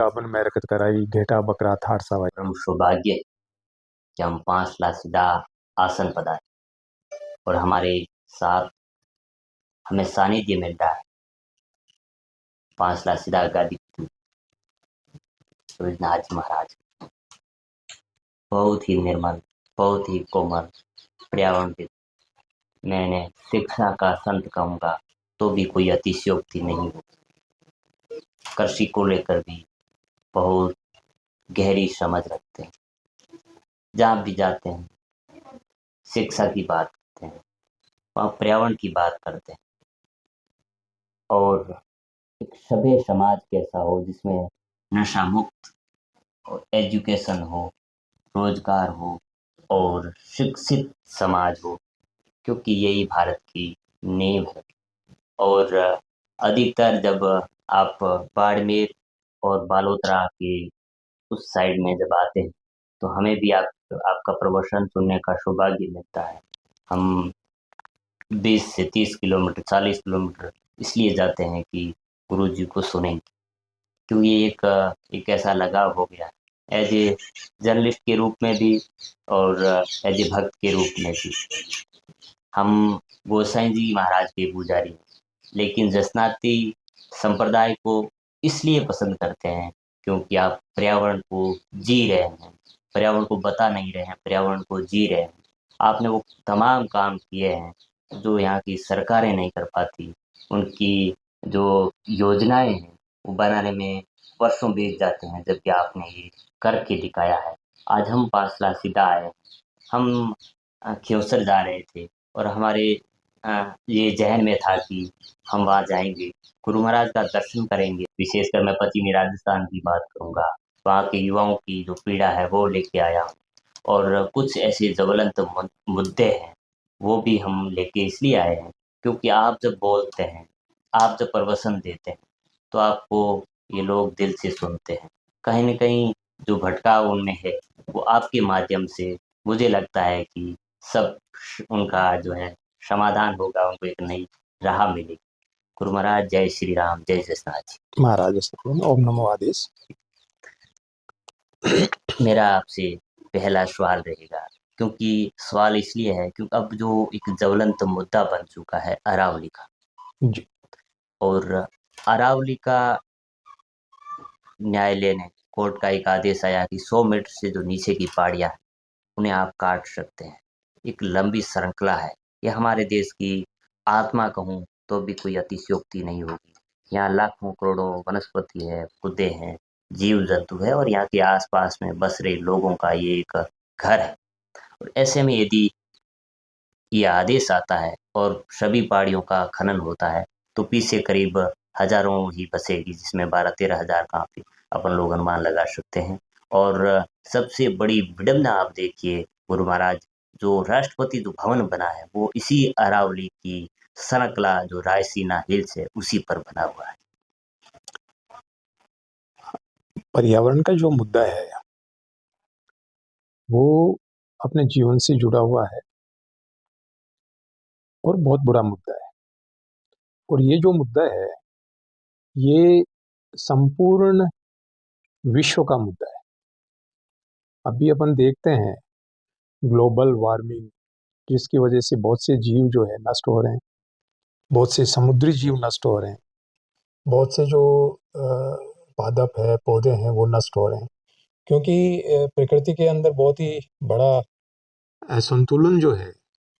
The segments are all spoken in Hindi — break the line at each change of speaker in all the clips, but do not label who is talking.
गाभन में रखत कराई घेटा बकरा थार सवाई।
परम सौभाग्य है कि हम 5 लाख सीधा आसन पधारे और हमारे साथ हमें सानिध्य मिल रहा है 5 लाख सीधा गादी सूरजनाथ जी महाराज। बहुत ही निर्मल, बहुत ही कोमल, पर्यावरण के मैंने शिक्षा का संत कहूँगा तो भी कोई अतिशयोक्ति नहीं हो। कृषि को लेकर भी बहुत गहरी समझ रखते हैं। जहाँ भी जाते हैं शिक्षा की बात करते हैं, वहाँ पर्यावरण की बात करते हैं और एक सभ्य समाज कैसा हो जिसमें नशा मुक्त और एजुकेशन हो, रोजगार हो और शिक्षित समाज हो, क्योंकि यही भारत की नींव है। और अधिकतर जब आप बाड़मेर और बालोतरा के उस साइड में जब आते हैं तो हमें भी आपका प्रवचन सुनने का सौभाग्य मिलता है। हम 20 से 30 किलोमीटर 40 किलोमीटर इसलिए जाते हैं कि गुरु जी को सुनेंगे, क्योंकि ये एक ऐसा लगाव हो गया है एज ए जर्नलिस्ट के रूप में भी और एज ए भक्त के रूप में भी। हम गोसाई जी महाराज के पुजारी हैं, लेकिन जसनाती संप्रदाय को इसलिए पसंद करते हैं क्योंकि आप पर्यावरण को जी रहे हैं, पर्यावरण को बता नहीं रहे हैं, पर्यावरण को जी रहे हैं। आपने वो तमाम काम किए हैं जो यहाँ की सरकारें नहीं कर पाती। उनकी जो योजनाएं हैं वो बनाने में वर्षों बीत जाते हैं, जबकि आपने ये करके दिखाया है। आज हम पांचला सीधा आए, हम क्योंसर जा रहे थे और हमारे ये जहन में था कि हम वहाँ जाएंगे, गुरु महाराज का दर्शन करेंगे। विशेषकर मैं पश्चिमी राजस्थान की बात करूँगा, वहाँ के युवाओं की जो पीड़ा है वो लेके आया हूँ और कुछ ऐसे ज्वलंत मुद्दे हैं वो भी हम लेके इसलिए आए हैं क्योंकि आप जब बोलते हैं, आप जब प्रवचन देते हैं तो आपको ये लोग दिल से सुनते हैं। कहीं न कहीं जो भटकाव उनमें है वो आपके माध्यम से मुझे लगता है कि सब उनका जो है समाधान होगा, उनको एक नई राह मिलेगी। गुरु महाराज जय श्री राम, जय जसनाथ जी
महाराज ओम नमो आदेश।
मेरा आपसे पहला सवाल रहेगा, क्योंकि सवाल इसलिए है क्योंकि अब जो एक ज्वलंत मुद्दा बन चुका है अरावली का,
जी
और अरावली का न्यायालय ने कोर्ट का एक आदेश आया कि 100 मीटर से जो नीचे की पहाड़ियां हैं उन्हें आप काट सकते हैं। एक लंबी श्रृंखला है, यह हमारे देश की आत्मा कहूँ तो भी कोई अतिशयोक्ति नहीं होगी। यहाँ लाखों करोड़ों वनस्पति है, पौधे हैं, जीव जंतु है और यहाँ के आसपास में बस रहे लोगों का ये एक घर है। और ऐसे में यदि ये आदेश आता है और सभी पहाड़ियों का खनन होता है तो पीछे करीब हजारों ही बसेगी, जिसमें 12-13 हजार का अपन लोग अनुमान लगा सकते हैं। और सबसे बड़ी विडंबना आप देखिए गुरु महाराज, जो राष्ट्रपति जो भवन बना है वो इसी अरावली की सनकला जो रायसीना हिल्स है उसी पर बना हुआ है।
पर्यावरण का जो मुद्दा है वो अपने जीवन से जुड़ा हुआ है और बहुत बुरा मुद्दा है। और ये जो मुद्दा है ये संपूर्ण विश्व का मुद्दा है। अभी अपन देखते हैं ग्लोबल वार्मिंग, जिसकी वजह से बहुत से जीव जो है नष्ट हो रहे हैं, बहुत से समुद्री जीव नष्ट हो रहे हैं, बहुत से जो पादप है पौधे हैं वो नष्ट हो रहे हैं, क्योंकि प्रकृति के अंदर बहुत ही बड़ा असंतुलन जो है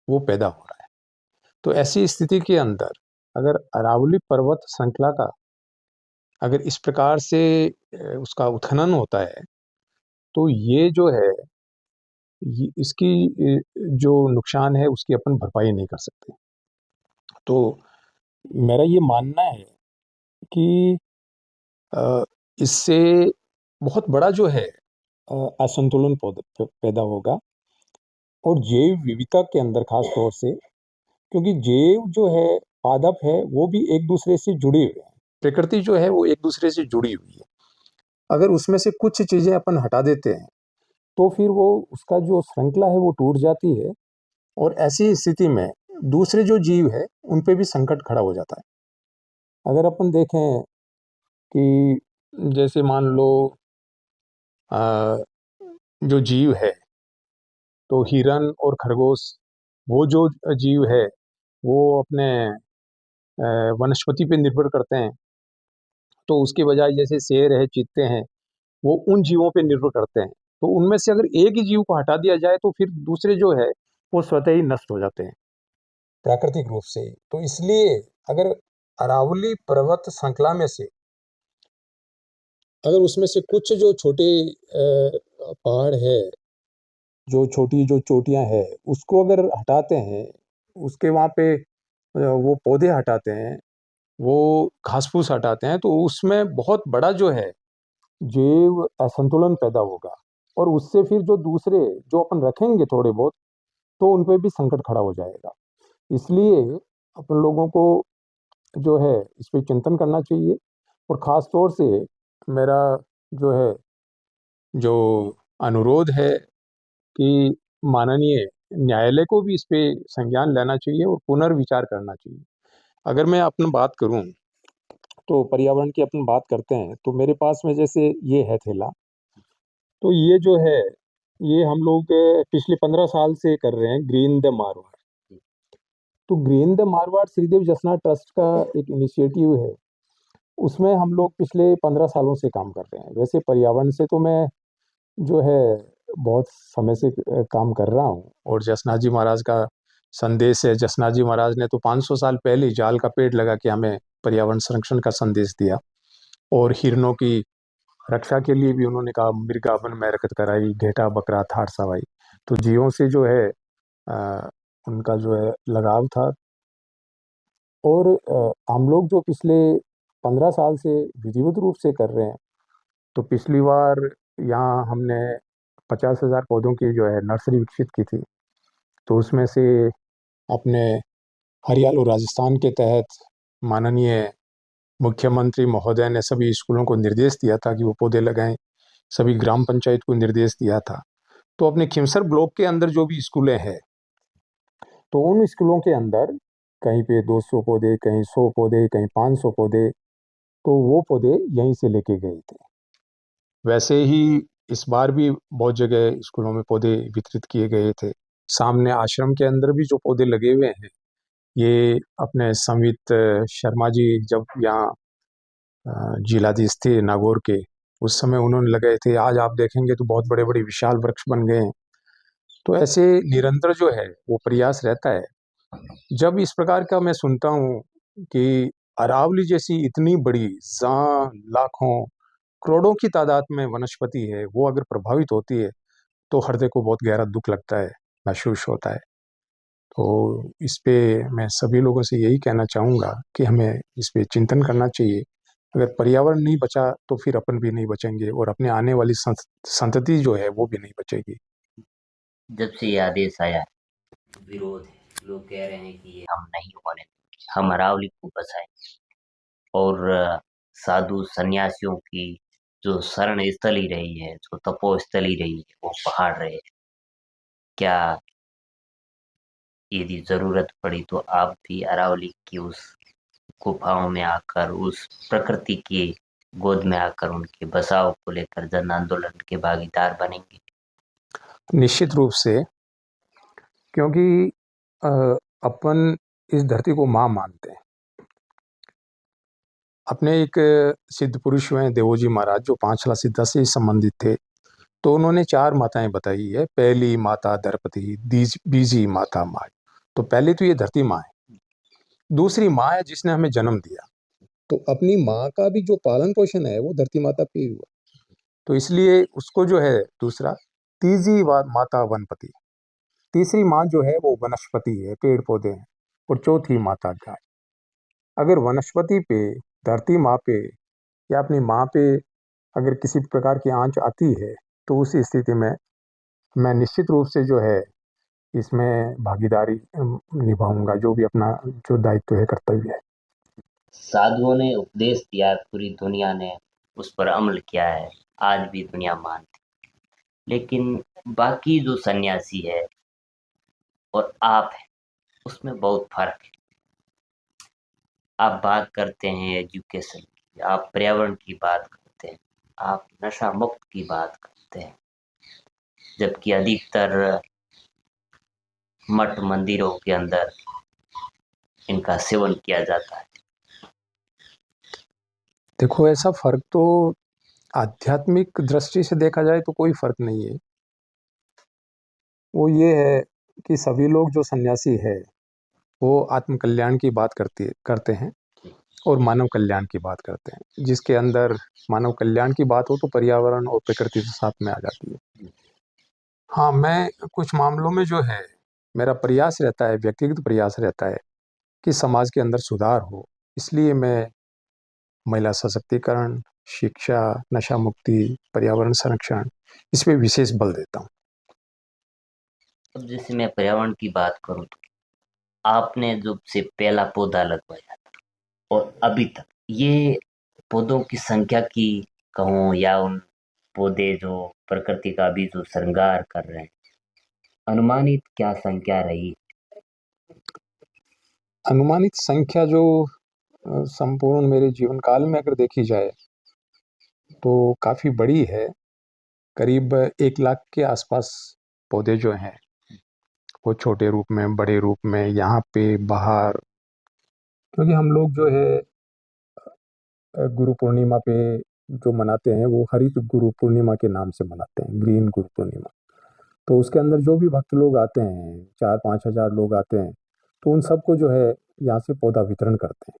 वो पैदा हो रहा है। तो ऐसी स्थिति के अंदर अगर अरावली पर्वत श्रृंखला का अगर इस प्रकार से उसका उत्खनन होता है तो ये जो है इसकी जो नुकसान है उसकी अपन भरपाई नहीं कर सकते। तो मेरा ये मानना है कि इससे बहुत बड़ा जो है असंतुलन पैदा होगा और जैव विविधता के अंदर खास तौर से, क्योंकि जैव जो है पादप है वो भी एक दूसरे से जुड़े हुए हैं, प्रकृति जो है वो एक दूसरे से जुड़ी हुई है। अगर उसमें से कुछ चीजें अपन हटा देते हैं तो फिर वो उसका जो श्रृंखला है वो टूट जाती है और ऐसी स्थिति में दूसरे जो जीव है उन पे भी संकट खड़ा हो जाता है। अगर अपन देखें कि जैसे मान लो जो जीव है, तो हिरन और खरगोश, वो जो जीव है वो अपने वनस्पति पे निर्भर करते हैं। तो उसके बजाय जैसे शेर है, चीते हैं, वो उन जीवों पे निर्भर करते हैं। तो उनमें से अगर एक ही जीव को हटा दिया जाए तो फिर दूसरे जो है वो स्वतः ही नष्ट हो जाते हैं प्राकृतिक रूप से। तो इसलिए अगर अरावली पर्वत श्रृंखला में से अगर उसमें से कुछ जो छोटे पहाड़ है, जो छोटी जो चोटियां है, उसको अगर हटाते हैं, उसके वहाँ पे वो पौधे हटाते हैं, वो घास फूस हटाते हैं, तो उसमें बहुत बड़ा जो है जैव असंतुलन पैदा होगा। और उससे फिर जो दूसरे जो अपन रखेंगे थोड़े बहुत, तो उन पे भी संकट खड़ा हो जाएगा। इसलिए अपन लोगों को जो है इस पे चिंतन करना चाहिए। और ख़ास तौर से मेरा जो है जो अनुरोध है कि माननीय न्यायालय को भी इस पे संज्ञान लेना चाहिए और पुनर्विचार करना चाहिए। अगर मैं अपनी बात करूं तो पर्यावरण की अपन बात करते हैं, तो मेरे पास में जैसे ये है थैला, तो ये जो है ये हम लोग पिछले 15 साल से कर रहे हैं, ग्रीन द मारवाड़। तो green the Marwar Shridev Jasna trust का एक इनिशिएटिव है। उसमें हम लोग पिछले 15 सालों से काम कर रहे हैं। वैसे पर्यावरण से तो मैं जो है बहुत समय से काम कर रहा हूँ। और जसना जी महाराज का संदेश है, जसना जी महाराज ने तो 500 साल पहले ही जाल का पेड़ लगा के हमें पर्यावरण संरक्षण का संदेश दिया। और हिरणों की रक्षा के लिए भी उन्होंने कहा, मृगा वन में रखत कराई, घेटा बकरा थार सवाई। तो जीवों से जो है उनका जो है लगाव था। और हम लोग जो पिछले 15 साल से विधिवत रूप से कर रहे हैं, तो पिछली बार यहाँ हमने 50,000 पौधों की जो है नर्सरी विकसित की थी। तो उसमें से अपने हरियाणा और राजस्थान के तहत माननीय मुख्यमंत्री महोदय ने सभी स्कूलों को निर्देश दिया था कि वो पौधे लगाएं। सभी ग्राम पंचायत को निर्देश दिया था। तो अपने खिमसर ब्लॉक के अंदर जो भी स्कूलें हैं, तो उन स्कूलों के अंदर कहीं पे 200 पौधे, कहीं 100 पौधे, कहीं 500 पौधे, तो वो पौधे यहीं से लेके गए थे। वैसे ही इस बार भी बहुत जगह स्कूलों में पौधे वितरित किए गए थे। सामने आश्रम के अंदर भी जो पौधे लगे हुए हैं, ये अपने संवित शर्मा जी जब यहाँ जिलाधीश थे नागौर के, उस समय उन्होंने लगाए थे। आज आप देखेंगे तो बहुत बड़े बड़े विशाल वृक्ष बन गए हैं। तो ऐसे निरंतर जो है वो प्रयास रहता है। जब इस प्रकार का मैं सुनता हूँ कि अरावली जैसी इतनी बड़ी, जहाँ लाखों करोड़ों की तादाद में वनस्पति है, वो अगर प्रभावित होती है, तो हृदय को बहुत गहरा दुख लगता है, महसूस होता है। तो इस पे मैं सभी लोगों से यही कहना चाहूँगा कि हमें इस पे चिंतन करना चाहिए। अगर पर्यावरण नहीं बचा तो फिर अपन भी नहीं बचेंगे, और अपने आने वाली संतति जो है वो भी नहीं बचेगी।
जब से ये आदेश आया है, विरोध है, लोग कह रहे हैं कि ये हम नहीं होने देंगे, हम अरावली को बचाएं। और साधु सन्यासियों की जो शरण स्थली रही है, जो तपोस्थली रही है, वो पहाड़ रहे हैं। क्या यदि जरूरत पड़ी तो आप भी अरावली की उस गुफाओं में आकर, उस प्रकृति की गोद में आकर उनके बचाव को लेकर जन आंदोलन के भागीदार बनेंगे?
निश्चित रूप से, क्योंकि अ, अपन इस धरती को माँ मानते हैं। अपने एक सिद्ध पुरुष हुए देवोजी महाराज, जो पांचला सिद्धा से संबंधित थे। तो उन्होंने 4 माताएं बताई है। पहली माता दरपति, बीजी माता माँ। तो पहले तो ये धरती माँ है। दूसरी माँ है जिसने हमें जन्म दिया। तो अपनी माँ का भी जो पालन पोषण है वो धरती माता पे ही हुआ। तो इसलिए उसको जो है दूसरा, तीसरी बात माता वनपति। तीसरी माँ जो है वो वनस्पति है, पेड़ पौधे हैं। और चौथी माता गाय। अगर वनस्पति पे, धरती माँ पे, या अपनी माँ पे अगर किसी प्रकार की आंच आती है, तो उस स्थिति में मैं निश्चित रूप से जो है इसमें भागीदारी निभाऊंगा, जो भी अपना जो दायित्व है, कर्तव्य है।
साधुओं ने उपदेश दिया, पूरी दुनिया ने उस पर अमल किया है, आज भी दुनिया मानती। लेकिन बाकी जो सन्यासी है और आप है, उसमें बहुत फर्क है। आप बात करते हैं एजुकेशन की, आप पर्यावरण की बात करते आप नशा मुक्त की बात करते हैं, जबकि अधिकतर मठ मंदिरों के अंदर इनका सेवन किया जाता है।
देखो, ऐसा फ़र्क तो आध्यात्मिक दृष्टि से देखा जाए तो कोई फ़र्क नहीं है। वो ये है कि सभी लोग जो सन्यासी है, वो आत्म कल्याण की बात करते हैं और मानव कल्याण की बात करते हैं। जिसके अंदर मानव कल्याण की बात हो तो पर्यावरण और प्रकृति तो साथ में आ जाती है। हाँ, मैं कुछ मामलों में जो है, मेरा प्रयास रहता है, व्यक्तिगत प्रयास रहता है कि समाज के अंदर सुधार हो। इसलिए मैं महिला सशक्तिकरण, शिक्षा, नशा मुक्ति, पर्यावरण संरक्षण, इस पे विशेष बल देता हूँ।
अब जैसे मैं पर्यावरण की बात करूं तो आपने जब से पहला पौधा लगवाया और अभी तक ये पौधों की संख्या की कहूँ या उन पौधे जो प्रकृति का भी जो श्रृंगार कर रहे हैं, अनुमानित क्या संख्या रही?
अनुमानित संख्या जो संपूर्ण मेरे जीवन काल में अगर देखी जाए तो काफ़ी बड़ी है। करीब 1 लाख के आसपास पौधे जो हैं, वो छोटे रूप में, बड़े रूप में, यहाँ पे, बाहर। क्योंकि हम लोग जो है गुरु पूर्णिमा पे जो मनाते हैं, वो हरित गुरु पूर्णिमा के नाम से मनाते हैं, ग्रीन गुरु पूर्णिमा। तो उसके अंदर जो भी भक्त लोग आते हैं, 4-5 हज़ार लोग आते हैं, तो उन सबको जो है यहाँ से पौधा वितरण करते हैं।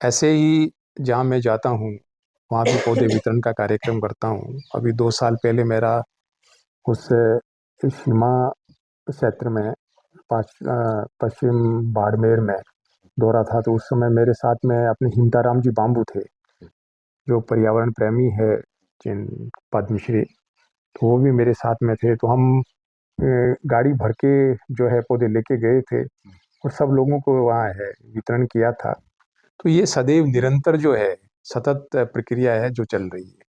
ऐसे ही जहाँ मैं जाता हूँ, वहाँ भी पौधे वितरण का कार्यक्रम करता हूँ। अभी 2 साल पहले मेरा उस सीमा क्षेत्र में पश्चिम बाड़मेर में दौरा था, तो उस समय मेरे साथ में अपने हिमताराम जी बाम्बू थे, जो पर्यावरण प्रेमी है, जिन पद्मश्री। तो वो भी मेरे साथ में थे, तो हम गाड़ी भर के जो है पौधे लेके गए थे और सब लोगों को वहाँ है वितरण किया था। तो ये सदैव निरंतर जो है सतत प्रक्रिया है जो चल रही है।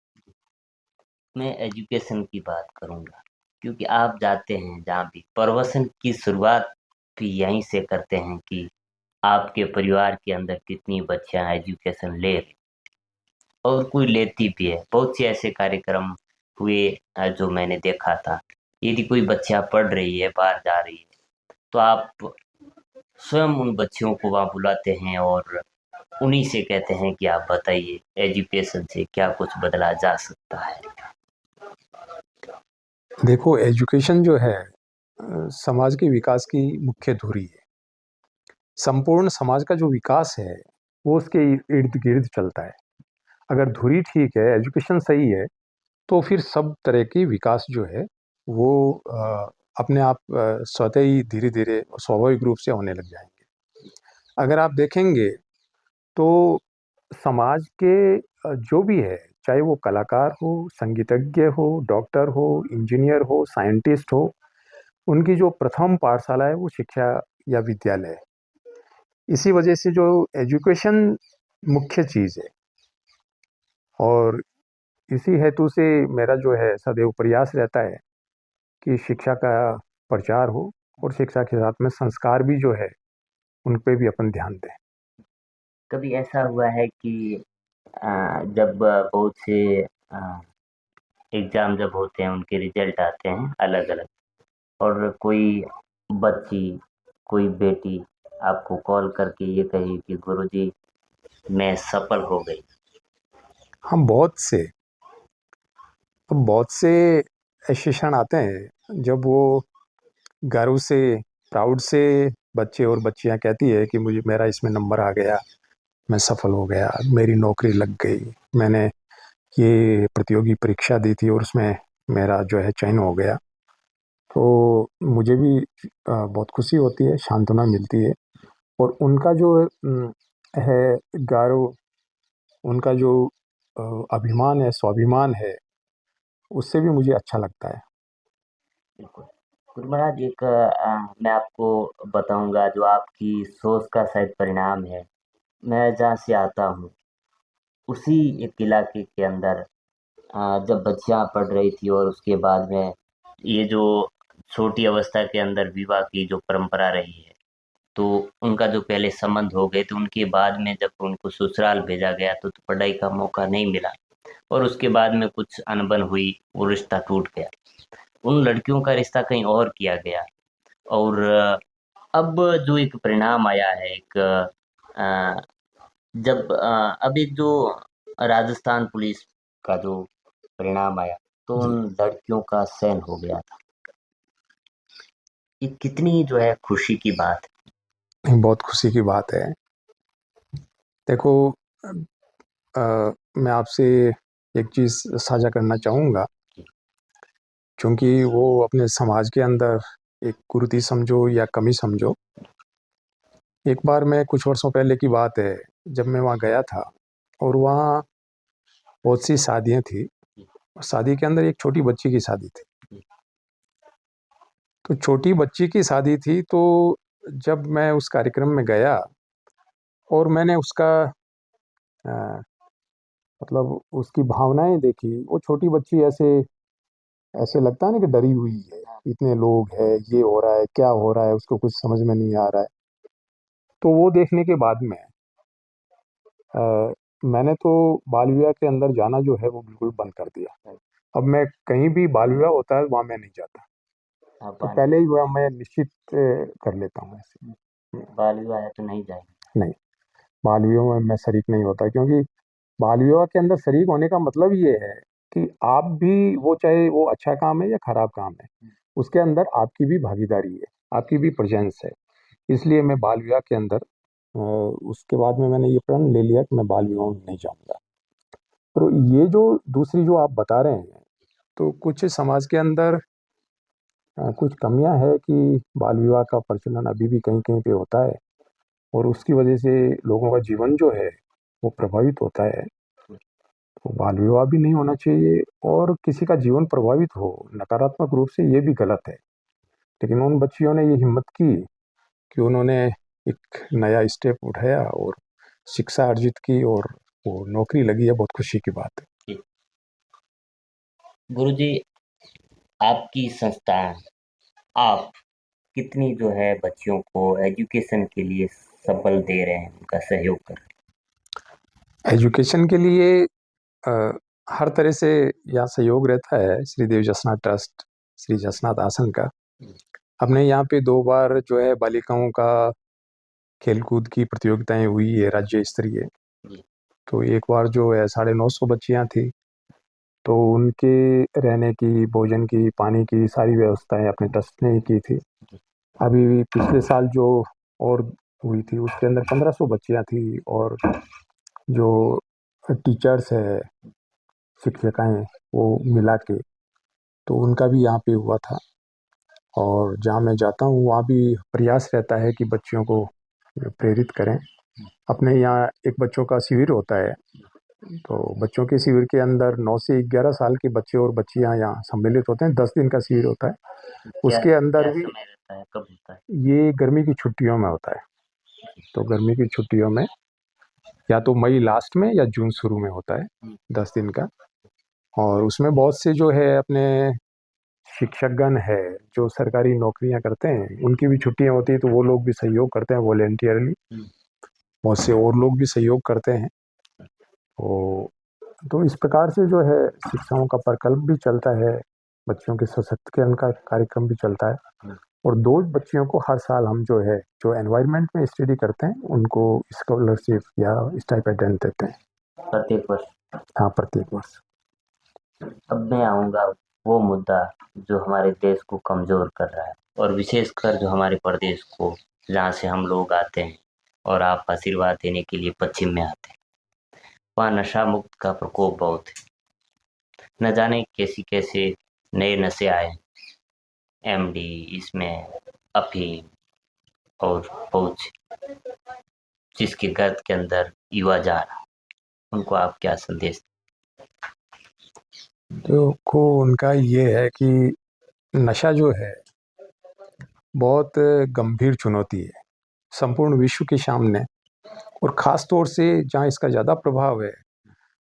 मैं एजुकेशन की बात करूंगा, क्योंकि आप जाते हैं जहाँ भी प्रवसन की शुरुआत भी यहीं से करते हैं कि आपके परिवार के अंदर कितनी बच्चियां एजुकेशन ले रही और कोई लेती भी है। बहुत से ऐसे कार्यक्रम हुए जो मैंने देखा था। यदि कोई बच्चा पढ़ रही है, बाहर जा रही है, तो आप स्वयं उन बच्चियों को वहाँ बुलाते हैं और उन्हीं से कहते हैं कि आप बताइए एजुकेशन से क्या कुछ बदला जा सकता है।
देखो, एजुकेशन जो है समाज के विकास की मुख्य धुरी है। संपूर्ण समाज का जो विकास है, वो उसके इर्द गिर्द चलता है। अगर धुरी ठीक है, एजुकेशन सही है, तो फिर सब तरह की विकास जो है वो अपने आप स्वतः ही धीरे धीरे स्वाभाविक रूप से होने लग जाएंगे। अगर आप देखेंगे तो समाज के जो भी है, चाहे वो कलाकार हो, संगीतज्ञ हो, डॉक्टर हो, इंजीनियर हो, साइंटिस्ट हो, उनकी जो प्रथम पाठशाला है वो शिक्षा या विद्यालय है। इसी वजह से जो एजुकेशन मुख्य चीज़ है, और इसी हेतु से मेरा जो है सदैव प्रयास रहता है कि शिक्षा का प्रचार हो और शिक्षा के साथ में संस्कार भी जो है उन पे भी अपन ध्यान दें।
कभी ऐसा हुआ है कि जब बहुत से एग्जाम जब होते हैं, उनके रिजल्ट आते हैं अलग अलग, और कोई बच्ची, कोई बेटी आपको कॉल करके ये कही कि गुरुजी मैं सफल हो गई?
हम बहुत से ऐसे क्षण आते हैं जब वो गर्व से, प्राउड से बच्चे और बच्चियां कहती है कि मुझे, मेरा इसमें नंबर आ गया, मैं सफल हो गया, मेरी नौकरी लग गई, मैंने ये प्रतियोगी परीक्षा दी थी और उसमें मेरा जो है चयन हो गया। तो मुझे भी बहुत खुशी होती है, सांत्वना मिलती है। और उनका जो है गर्व, उनका जो अभिमान है, स्वाभिमान है, उससे भी मुझे अच्छा लगता है।
बिल्कुल। गुरु महाराज, एक मैं आपको बताऊंगा जो आपकी सोच का शायद परिणाम है। मैं जहाँ से आता हूँ उसी एक इलाके के अंदर जब बच्चियां पढ़ रही थी और उसके बाद में ये जो छोटी अवस्था के अंदर विवाह की जो परंपरा रही है, तो उनका जो पहले संबंध हो गए, तो उनके बाद में जब उनको ससुराल भेजा गया तो पढ़ाई का मौका नहीं मिला। और उसके बाद में कुछ अनबन हुई, वो रिश्ता टूट गया। उन लड़कियों का रिश्ता कहीं और किया गया। और अब जो एक परिणाम आया है, अ, अब एक जो राजस्थान पुलिस का जो परिणाम आया, तो
जी,
उन लड़कियों का चयन हो गया था। ये कितनी जो है खुशी की बात है।
बहुत खुशी की बात है। देखो, मैं आपसे एक चीज़ साझा करना चाहूँगा, क्योंकि वो अपने समाज के अंदर एक कुरीति समझो या कमी समझो। एक बार मैं कुछ वर्षों पहले की बात है, जब मैं वहाँ गया था और वहाँ बहुत सी शादियाँ थी। शादी के अंदर एक छोटी बच्ची की शादी थी। तो छोटी बच्ची की शादी थी, तो जब मैं उस कार्यक्रम में गया और मैंने उसका अ, मतलब उसकी भावनाएं देखी, वो छोटी बच्ची ऐसे ऐसे लगता है ना कि डरी हुई है, इतने लोग हैं, ये हो रहा है, क्या हो रहा है, उसको कुछ समझ में नहीं आ रहा है। तो वो देखने के बाद में अ, मैंने तो बाल विवाह के अंदर जाना जो है वो बिल्कुल बंद कर दिया। अब मैं कहीं भी बाल विवाह होता है वहाँ मैं नहीं जाता।
हाँ,
तो
बाल
पहले ही वह मैं निश्चित कर लेता हूँ ऐसे।
बाल विवाह है तो नहीं जाएंगे।
नहीं, बाल विवाह में मैं शरीक नहीं होता, क्योंकि बाल विवाह के अंदर शरीक होने का मतलब ये है कि आप भी, वो चाहे वो अच्छा काम है या खराब काम है, उसके अंदर आपकी भी भागीदारी है, आपकी भी प्रेजेंस है। इसलिए मैं बाल विवाह के अंदर उसके बाद में मैंने ये प्रण ले लिया कि मैं बाल विवाह में नहीं जाऊंगा। तो ये जो दूसरी जो आप बता रहे हैं, तो कुछ समाज के अंदर कुछ कमियां है कि बाल विवाह का प्रचलन अभी भी कहीं कहीं पे होता है, और उसकी वजह से लोगों का जीवन जो है वो प्रभावित होता है। तो बाल विवाह भी नहीं होना चाहिए, और किसी का जीवन प्रभावित हो नकारात्मक रूप से, ये भी गलत है। लेकिन उन बच्चियों ने ये हिम्मत की कि उन्होंने एक नया स्टेप उठाया और शिक्षा अर्जित की, और वो नौकरी लगी है, बहुत खुशी की बात है।
गुरु जी, आपकी संस्था, आप कितनी जो है बच्चियों को एजुकेशन के लिए सबल दे रहे हैं, उनका सहयोग कर रहे
एजुकेशन के लिए अ, हर तरह से यहाँ सहयोग रहता है श्री देव जसनाथ ट्रस्ट, श्री जसनाथ आश्रम का। हमने यहाँ पे 2 बार जो है बालिकाओं का खेलकूद की प्रतियोगिताएं हुई है, राज्य स्तरीय।
हैं।
तो एक बार जो है 950 बच्चियां थी, तो उनके रहने की, भोजन की, पानी की सारी व्यवस्थाएं अपने ट्रस्ट ने ही की थी। अभी पिछले साल जो और हुई थी, उसके अंदर 1500 बच्चियां थी, और जो टीचर्स है, शिक्षिकाएं, वो मिला के, तो उनका भी यहाँ पे हुआ था। और जहाँ मैं जाता हूँ वहाँ भी प्रयास रहता है कि बच्चियों को प्रेरित करें। अपने यहाँ एक बच्चों का शिविर होता है, तो बच्चों के शिविर के अंदर 9 से 11 साल के बच्चे और बच्चियां यहाँ सम्मिलित होते हैं। 10 दिन का शिविर होता है।
क्या
उसके अंदर
क्या
भी
समय रहता है, कब होता है?
ये गर्मी की छुट्टियों में होता है। तो गर्मी की छुट्टियों में या तो मई लास्ट में या जून शुरू में होता है, 10 दिन का। और उसमें बहुत से जो है अपने शिक्षकगण है, जो सरकारी नौकरियां करते हैं, उनकी भी छुट्टियां होती है, तो वो लोग भी सहयोग करते हैं वॉलेंटियरली। बहुत से और लोग भी सहयोग करते हैं। तो इस प्रकार से जो है शिक्षाओं का प्रकल्प भी चलता है, बच्चियों के सशक्तिकरण का कार्यक्रम भी चलता है। और 2 बच्चियों को हर साल हम जो है, जो एनवायरनमेंट में स्टडी करते हैं, उनको स्कॉलरशिप या स्टाइपेंड देते हैं।
प्रत्येक वर्ष।
हाँ, प्रत्येक वर्ष।
अब मैं आऊँगा वो मुद्दा जो हमारे देश को कमज़ोर कर रहा है, और विशेषकर जो हमारे प्रदेश को, जहाँ से हम लोग आते हैं और आप आशीर्वाद देने के लिए पश्चिम में आते हैं, वहाँ नशा मुक्त का प्रकोप बहुत है। न जाने कैसे नए नशे आए, एमडी, इसमें अफीम और बहुत, जिसके गर्द के अंदर युवा जा रहा है। उनको आप क्या संदेश?
तो उनका ये है कि नशा जो है बहुत गंभीर चुनौती है संपूर्ण विश्व के सामने, और ख़ास तौर से जहाँ इसका ज़्यादा प्रभाव है,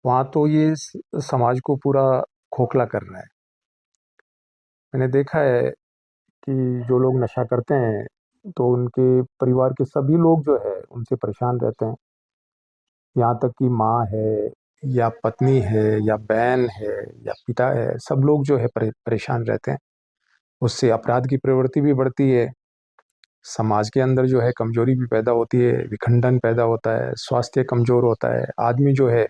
वहाँ तो ये समाज को पूरा खोखला कर रहा है। मैंने देखा है कि जो लोग नशा करते हैं, तो उनके परिवार के सभी लोग जो है उनसे परेशान रहते हैं। यहाँ तक कि माँ है, या पत्नी है या बहन है या पिता है, सब लोग जो है परेशान रहते हैं। उससे अपराध की प्रवृत्ति भी बढ़ती है, समाज के अंदर जो है कमजोरी भी पैदा होती है, विखंडन पैदा होता है, स्वास्थ्य कमजोर होता है, आदमी जो है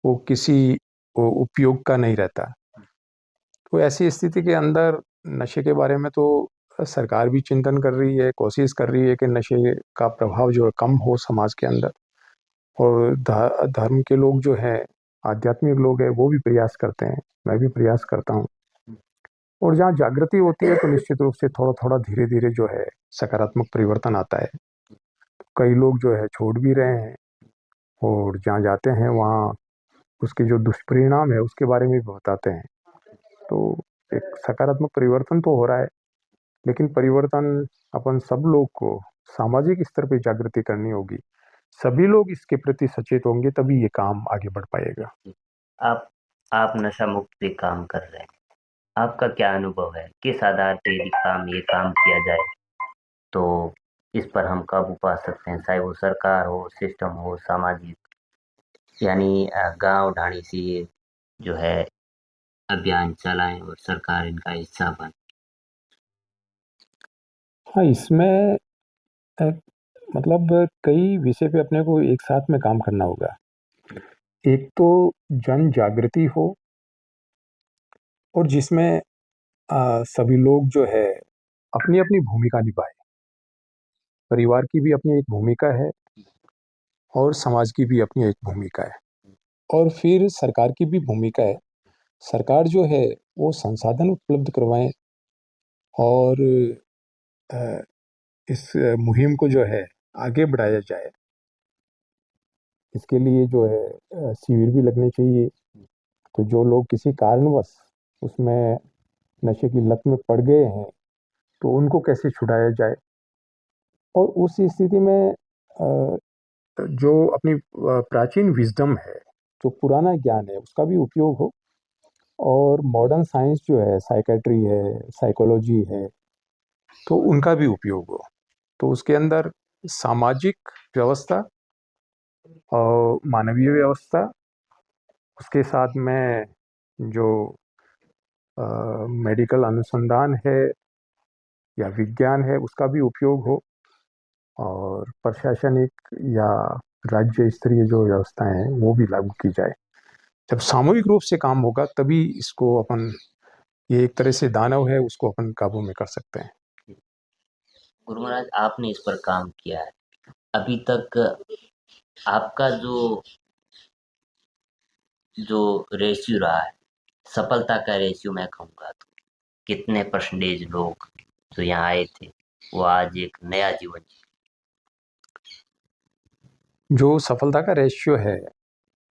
वो किसी वो उपयोग का नहीं रहता। तो ऐसी स्थिति के अंदर नशे के बारे में तो सरकार भी चिंतन कर रही है, कोशिश कर रही है कि नशे का प्रभाव जो है कम हो समाज के अंदर। और धर्म के लोग जो है, आध्यात्मिक लोग हैं, वो भी प्रयास करते हैं, मैं भी प्रयास करता हूँ। और जहाँ जागृति होती है तो निश्चित रूप से थोड़ा थोड़ा धीरे धीरे जो है सकारात्मक परिवर्तन आता है। कई लोग जो है छोड़ भी रहे हैं, और जहाँ जाते हैं वहाँ उसके जो दुष्परिणाम है उसके बारे में भी बताते हैं। तो एक सकारात्मक परिवर्तन तो हो रहा है, लेकिन परिवर्तन अपन सब लोग को सामाजिक स्तर पे जागृति करनी होगी। सभी लोग इसके प्रति सचेत होंगे तभी ये काम आगे बढ़ पाएगा।
आप आप नशा मुक्त पे काम कर रहे हैं, आपका क्या अनुभव है? किस आधार पे यदि ये काम किया जाए तो इस पर हम काबू पा सकते हैं, चाहे वो सरकार हो, सिस्टम हो, सामाजिक, यानी गांव ढाणी से ये जो है अभियान चलाएं और सरकार इनका हिस्सा बने।
हाँ, इसमें अ, मतलब कई विषय पे अपने को एक साथ में काम करना होगा। एक तो जन जागृति हो, और जिसमें सभी लोग जो है अपनी अपनी भूमिका निभाए। परिवार की भी अपनी एक भूमिका है, और समाज की भी अपनी एक भूमिका है, और फिर सरकार की भी भूमिका है। सरकार जो है वो संसाधन उपलब्ध करवाएं, और अ, इस मुहिम को जो है आगे बढ़ाया जाए। इसके लिए जो है शिविर भी लगने चाहिए। तो जो लोग किसी कारणवश उसमें नशे की लत में पड़ गए हैं, तो उनको कैसे छुड़ाया जाए। और उस स्थिति में जो अपनी प्राचीन विजडम है, जो पुराना ज्ञान है, उसका भी उपयोग हो। और मॉडर्न साइंस जो है, साइकेट्री है, साइकोलॉजी है, तो उनका भी उपयोग हो। तो उसके अंदर सामाजिक व्यवस्था और मानवीय व्यवस्था, उसके साथ में जो मेडिकल अनुसंधान है या विज्ञान है, उसका भी उपयोग हो। और प्रशासनिक या राज्य स्तरीय जो व्यवस्थाएं हैं वो भी लागू की जाए। जब सामूहिक रूप से काम होगा तभी इसको अपन, ये एक तरह से दानव है, उसको अपन काबू में कर सकते हैं।
गुरु महाराज, आपने इस पर काम किया है, अभी तक आपका जो जो रेशियो रहा है, सफलता का रेशियो मैं कहूँगा तो कितने परसेंटेज लोग जो यहाँ आए थे वो आज एक नया जीवन जी?
जो सफलता का रेशियो है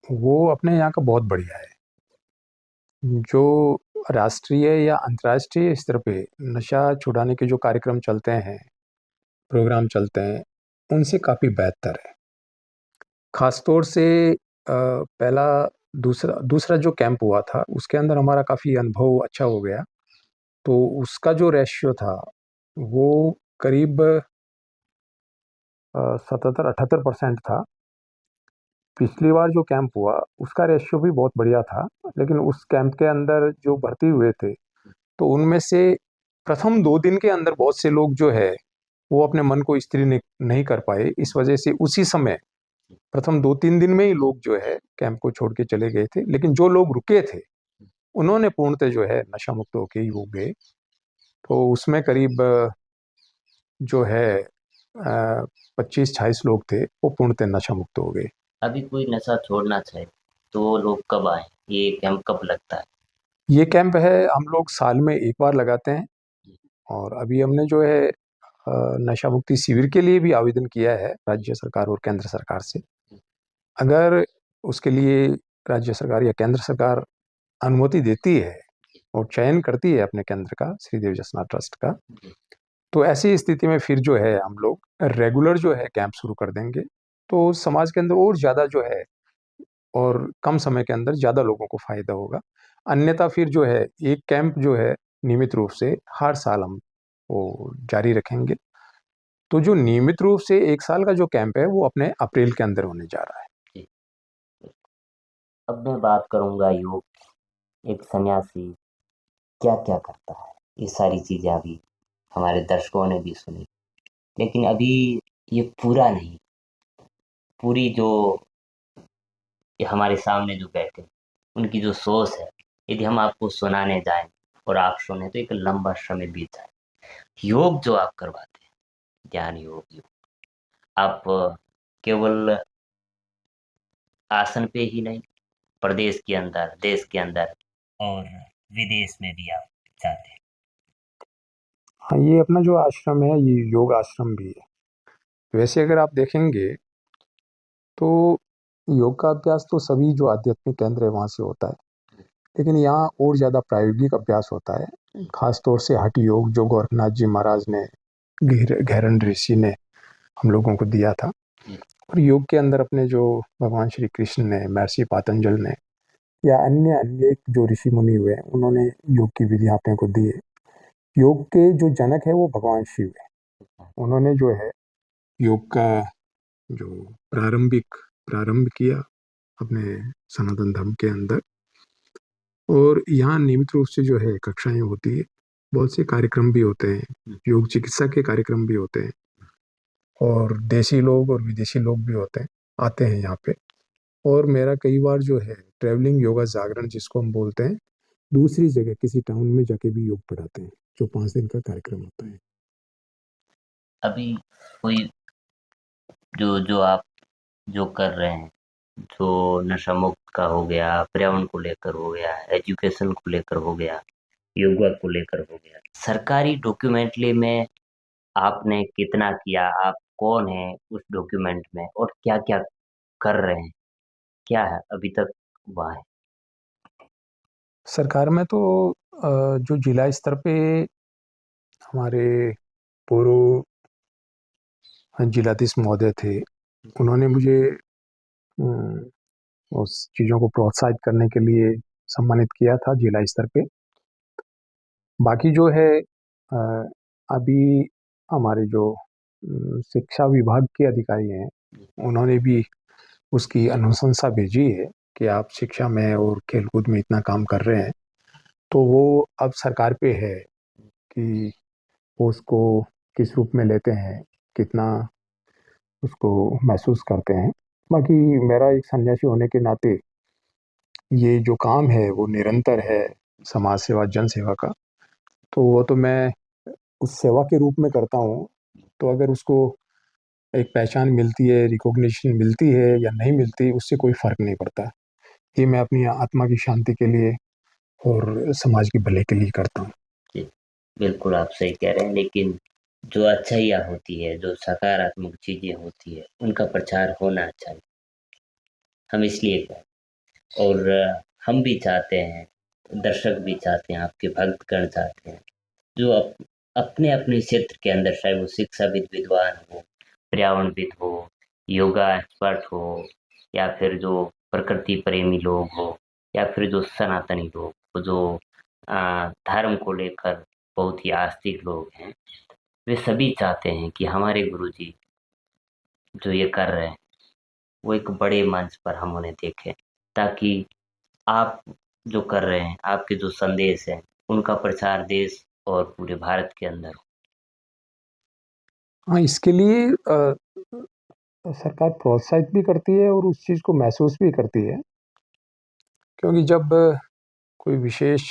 वो अपने यहाँ का बहुत बढ़िया है। जो राष्ट्रीय या अंतर्राष्ट्रीय स्तर पे नशा छुड़ाने के जो कार्यक्रम चलते हैं, प्रोग्राम चलते हैं, उनसे काफ़ी बेहतर है। खासतौर से पहला दूसरा दूसरा जो कैंप हुआ था उसके अंदर हमारा काफ़ी अनुभव अच्छा हो गया। तो उसका जो रेशियो था वो करीब 77-78% था। पिछली बार जो कैंप हुआ उसका रेशियो भी बहुत बढ़िया था, लेकिन उस कैंप के अंदर जो भर्ती हुए थे तो उनमें से प्रथम 2 दिन के अंदर बहुत से लोग जो है वो अपने मन को स्थिर नहीं कर पाए। इस वजह से उसी समय प्रथम 2-3 दिन में ही लोग जो है कैंप को छोड़ के चले गए थे। लेकिन जो लोग रुके थे उन्होंने पूर्णतः जो है नशा मुक्त होके ही वो गए। तो उसमें करीब जो है 25-26 लोग थे, वो पूर्णतः नशा मुक्त हो गए।
अभी कोई नशा छोड़ना चाहे तो वो लोग कब आए, ये कैंप कब लगता है?
ये कैंप है, हम लोग साल में एक बार लगाते हैं। और अभी हमने जो है नशा मुक्ति शिविर के लिए भी आवेदन किया है राज्य सरकार और केंद्र सरकार से। अगर उसके लिए राज्य सरकार या केंद्र सरकार अनुमति देती है और चयन करती है अपने केंद्र का, श्रीदेव जसनाथ ट्रस्ट का, तो ऐसी स्थिति में फिर जो है हम लोग रेगुलर जो है कैंप शुरू कर देंगे। तो समाज के अंदर और ज़्यादा जो है, और कम समय के अंदर ज़्यादा लोगों को फायदा होगा। अन्यथा फिर जो है एक कैंप जो है नियमित रूप से हर साल हम वो जारी रखेंगे। तो जो नियमित रूप से 1 साल का जो कैंप है वो अपने अप्रैल के अंदर होने जा रहा है।
अब मैं बात करूंगा योग, एक सन्यासी क्या क्या करता है। ये सारी चीजें अभी हमारे दर्शकों ने भी सुनी, लेकिन अभी ये पूरा नहीं, पूरी जो ये हमारे सामने जो बैठे उनकी जो सोच है, यदि हम आपको सुनाने जाएं और आप सुने तो एक लंबा समय बीत जाए। योग जो आप करवाते हैं, ज्ञान योग, आप केवल आसन पे ही नहीं, प्रदेश के अंदर, देश के अंदर और विदेश में भी आप जाते हैं।
हाँ, ये अपना जो आश्रम है ये योग आश्रम भी है। वैसे अगर आप देखेंगे तो योग का अभ्यास तो सभी जो आध्यात्मिक केंद्र है वहाँ से होता है, लेकिन यहाँ और ज़्यादा प्रायोगिक अभ्यास होता है। खास तौर से हठ योग जो गोरखनाथ जी महाराज ने, गहरन ऋषि ने हम लोगों को दिया था। और योग के अंदर अपने जो भगवान श्री कृष्ण ने, महर्षि पातंजल ने या अन्य अनेक जो ऋषि मुनि हुए उन्होंने योग की विधियां अपने को दी है। योग के जो जनक है वो भगवान शिव है। उन्होंने जो है योग का जो प्रारंभ किया अपने सनातन धर्म के अंदर। और यहाँ नियमित रूप से जो है कक्षाएं होती है, बहुत से कार्यक्रम भी होते हैं, योग चिकित्सा के कार्यक्रम भी होते हैं, और देशी लोग और विदेशी लोग भी होते हैं, आते हैं यहाँ पे। और मेरा कई बार जो है ट्रैवलिंग योगा जागरण जिसको हम बोलते हैं, दूसरी जगह किसी टाउन में जाके भी योग पढ़ाते हैं, जो 5 दिन का कार्यक्रम होता है।
अभी कोई जो जो आप जो कर रहे हैं, जो नशा मुक्त का हो गया, पर्यावरण को लेकर हो गया, एजुकेशन को लेकर हो गया, योगा को लेकर हो गया, सरकारी डॉक्यूमेंटरी में आपने कितना किया, आप कौन है उस डॉक्यूमेंट में और क्या क्या कर रहे हैं, क्या है अभी तक वहाँ है?
सरकार में तो जो जिला स्तर पे हमारे पूर्व जिलाधीश महोदय थे, उन्होंने मुझे अम, उस चीज़ों को प्रोत्साहित करने के लिए सम्मानित किया था जिला स्तर पे। बाकी जो है अ, अभी हमारे जो शिक्षा विभाग के अधिकारी हैं, उन्होंने भी उसकी अनुशंसा भेजी है कि आप शिक्षा में और खेलकूद में इतना काम कर रहे हैं, तो वो अब सरकार पे है कि वो उसको किस रूप में लेते हैं, कितना उसको महसूस करते हैं। बाकी मेरा एक सन्यासी होने के नाते ये जो काम है वो निरंतर है, समाज सेवा, जन सेवा का। तो वो तो मैं उस सेवा के रूप में करता हूँ। तो अगर उसको एक पहचान मिलती है, रिकॉग्निशन मिलती है या नहीं मिलती, उससे कोई फ़र्क नहीं पड़ता। ये मैं अपनी आत्मा की शांति के लिए और समाज के भले के लिए करता हूँ।
जी, बिल्कुल आप सही कह रहे हैं, लेकिन जो अच्छाइयाँ होती है, जो सकारात्मक चीज़ें होती है, उनका प्रचार होना चाहिए। हम इसलिए कह, और हम भी चाहते हैं, दर्शक भी चाहते हैं, आपके भक्तगण चाहते हैं, जो अपने अपने क्षेत्र के अंदर, चाहे वो शिक्षाविद विद्वान हो, पर्यावरणविद हो, योगा एक्सपर्ट हो, या फिर जो प्रकृति प्रेमी लोग हो, या फिर जो सनातनी लोग हो, जो धर्म को लेकर बहुत ही आस्तिक लोग हैं, वे सभी चाहते हैं कि हमारे गुरुजी जो ये कर रहे हैं वो एक बड़े मंच पर हम उन्हें देखें, ताकि आप जो कर रहे हैं, आपके जो संदेश हैं, उनका प्रचार देश और पूरे भारत के अंदर हो।
हाँ, इसके लिए सरकार प्रोत्साहित भी करती है और उस चीज़ को महसूस भी करती है, क्योंकि जब कोई विशेष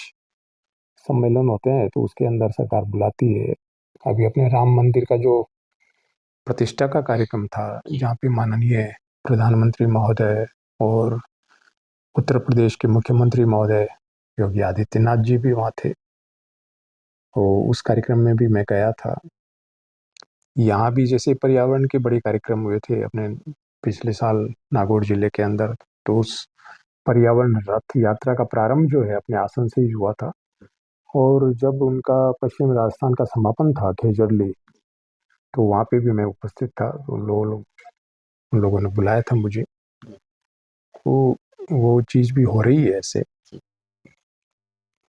सम्मेलन होते हैं तो उसके अंदर सरकार बुलाती है। अभी अपने राम मंदिर का जो प्रतिष्ठा का कार्यक्रम था,
जी,
जहाँ पे माननीय प्रधानमंत्री महोदय और उत्तर प्रदेश के मुख्यमंत्री महोदय योगी आदित्यनाथ जी भी वहाँ थे। तो उस कार्यक्रम में भी मैं गया था। यहाँ भी जैसे पर्यावरण के बड़े कार्यक्रम हुए थे अपने पिछले साल नागौर जिले के अंदर, तो उस पर्यावरण रथ यात्रा का प्रारंभ जो है अपने आसन से ही हुआ था। और जब उनका पश्चिम राजस्थान का समापन था खेजड़ली, तो वहाँ पे भी मैं उपस्थित था। उन लोगों ने बुलाया था मुझे। तो वो चीज़ भी हो रही है ऐसे।